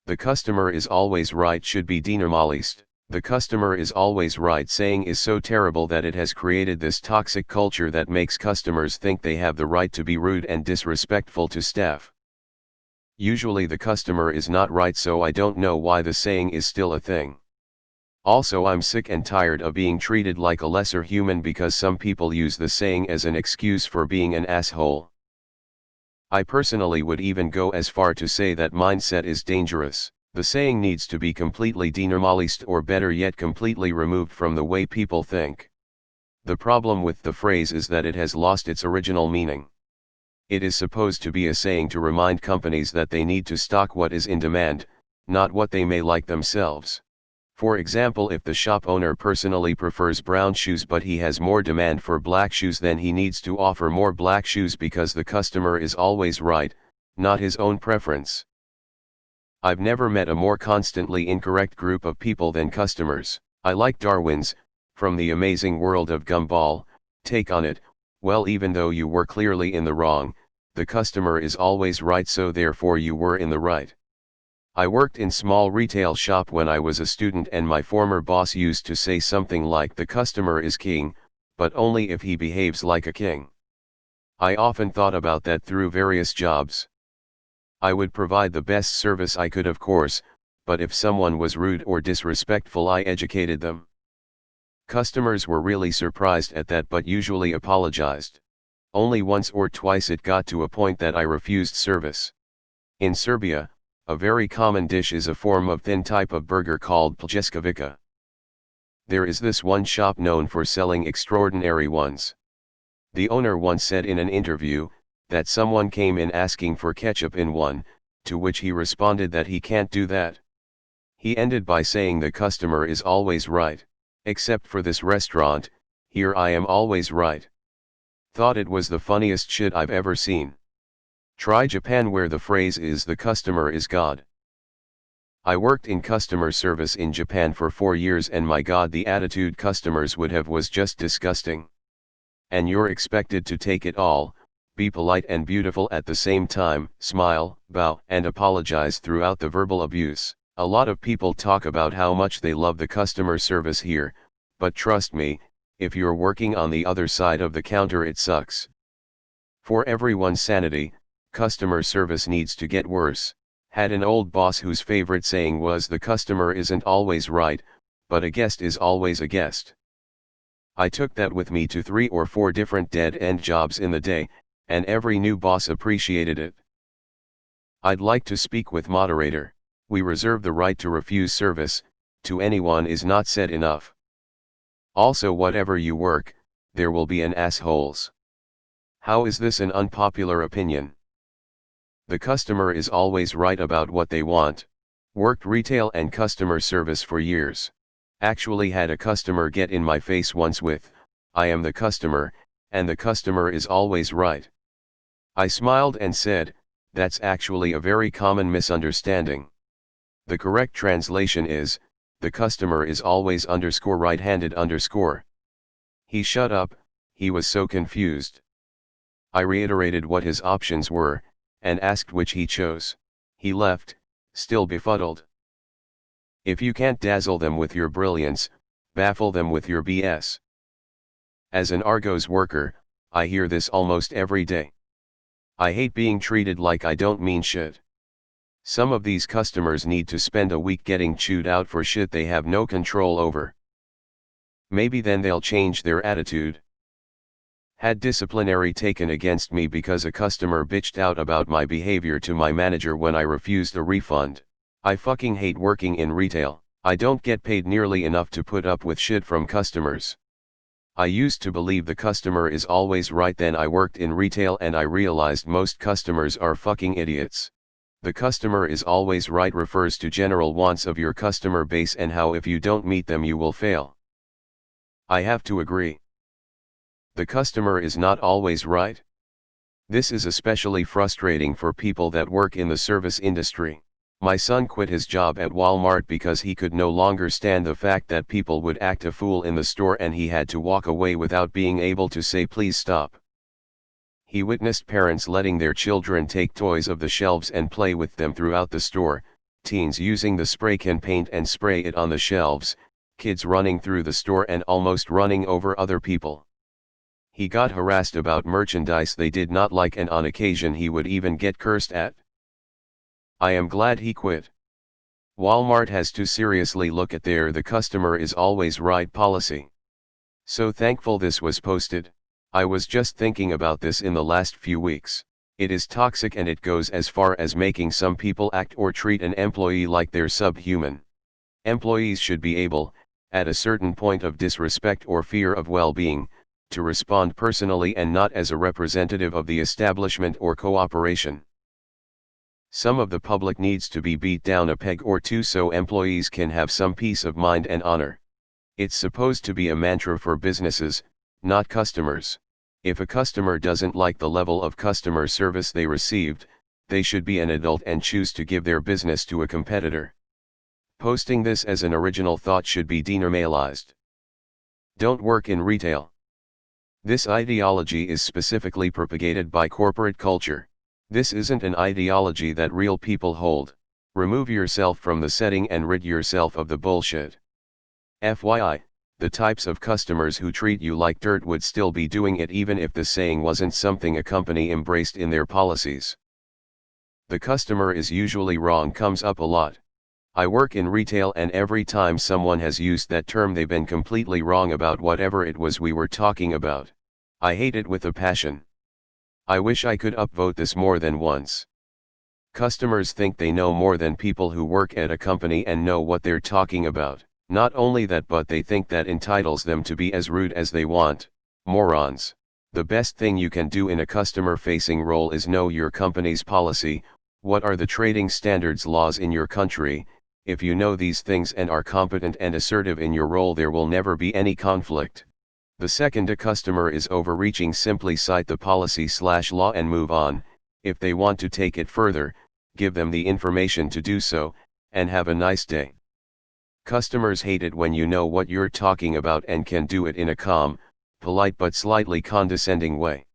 The customer is always right should be denormalized. The customer is always right saying is so terrible that it has created this toxic culture that makes customers think they have the right to be rude and disrespectful to staff. Usually the customer is not right, so I don't know why the saying is still a thing. Also, I'm sick and tired of being treated like a lesser human because some people use the saying as an excuse for being an asshole. I personally would even go as far to say that mindset is dangerous. The saying needs to be completely denormalized, or better yet completely removed from the way people think. The problem with the phrase is that it has lost its original meaning. It is supposed to be a saying to remind companies that they need to stock what is in demand, not what they may like themselves. For example, if the shop owner personally prefers brown shoes but he has more demand for black shoes, then he needs to offer more black shoes because the customer is always right, not his own preference. I've never met a more constantly incorrect group of people than customers. I like Darwin's, "From the Amazing World of Gumball," take on it. Well, even though you were clearly in the wrong, the customer is always right, so therefore you were in the right. I worked in small retail shop when I was a student, and my former boss used to say something like, "The customer is king, but only if he behaves like a king." I often thought about that through various jobs. I would provide the best service I could, of course, but if someone was rude or disrespectful, I educated them. Customers were really surprised at that but usually apologized. Only once or twice it got to a point that I refused service. In Serbia, a very common dish is a form of thin type of burger called pljeskavica. There is this one shop known for selling extraordinary ones. The owner once said in an interview, that someone came in asking for ketchup in one, to which he responded that he can't do that. He ended by saying, "The customer is always right. Except for this restaurant, here I am always right." Thought it was the funniest shit I've ever seen. Try Japan, where the phrase is, "The customer is God." I worked in customer service in Japan for 4 years, and my God, the attitude customers would have was just disgusting. And you're expected to take it all, be polite and beautiful at the same time, smile, bow, and apologize throughout the verbal abuse. A lot of people talk about how much they love the customer service here, but trust me, if you're working on the other side of the counter, it sucks. For everyone's sanity, customer service needs to get worse. Had an old boss whose favorite saying was, "The customer isn't always right, but a guest is always a guest." I took that with me to 3 or 4 different dead-end jobs in the day, and every new boss appreciated it. I'd like to speak with moderator. We reserve the right to refuse service to anyone is not said enough. Also, whatever you work, there will be an assholes. How is this an unpopular opinion? The customer is always right about what they want. Worked retail and customer service for years. Actually had a customer get in my face once with, "I am the customer, and the customer is always right." I smiled and said, "That's actually a very common misunderstanding. The correct translation is, the customer is always right-handed." He shut up, he was so confused. I reiterated what his options were, and asked which he chose. He left, still befuddled. If you can't dazzle them with your brilliance, baffle them with your BS. As an Argos worker, I hear this almost every day. I hate being treated like I don't mean shit. Some of these customers need to spend a week getting chewed out for shit they have no control over. Maybe then they'll change their attitude. Had disciplinary taken against me because a customer bitched out about my behavior to my manager when I refused a refund. I fucking hate working in retail. I don't get paid nearly enough to put up with shit from customers. I used to believe the customer is always right, then I worked in retail and I realized most customers are fucking idiots. The customer is always right refers to general wants of your customer base and how if you don't meet them you will fail. I have to agree. The customer is not always right. This is especially frustrating for people that work in the service industry. My son quit his job at Walmart because he could no longer stand the fact that people would act a fool in the store and he had to walk away without being able to say please stop. He witnessed parents letting their children take toys off the shelves and play with them throughout the store, teens using the spray can paint and spray it on the shelves, kids running through the store and almost running over other people. He got harassed about merchandise they did not like, and on occasion he would even get cursed at. I am glad he quit. Walmart has to seriously look at their "the customer is always right" policy. So thankful this was posted. I was just thinking about this in the last few weeks. It is toxic, and it goes as far as making some people act or treat an employee like they're subhuman. Employees should be able, at a certain point of disrespect or fear of well-being, to respond personally and not as a representative of the establishment or cooperation. Some of the public needs to be beat down a peg or two so employees can have some peace of mind and honor. It's supposed to be a mantra for businesses, not customers. If a customer doesn't like the level of customer service they received, they should be an adult and choose to give their business to a competitor. Posting this as an original thought should be denormalized. Don't work in retail. This ideology is specifically propagated by corporate culture. This isn't an ideology that real people hold. Remove yourself from the setting and rid yourself of the bullshit. FYI, the types of customers who treat you like dirt would still be doing it even if the saying wasn't something a company embraced in their policies. The customer is usually wrong comes up a lot. I work in retail, and every time someone has used that term they've been completely wrong about whatever it was we were talking about. I hate it with a passion. I wish I could upvote this more than once. Customers think they know more than people who work at a company and know what they're talking about. Not only that, but they think that entitles them to be as rude as they want. Morons. The best thing you can do in a customer-facing role is know your company's policy. What are the trading standards laws in your country? If you know these things and are competent and assertive in your role, there will never be any conflict. The second a customer is overreaching, simply cite the policy/law and move on. If they want to take it further, give them the information to do so, and have a nice day. Customers hate it when you know what you're talking about and can do it in a calm, polite but slightly condescending way.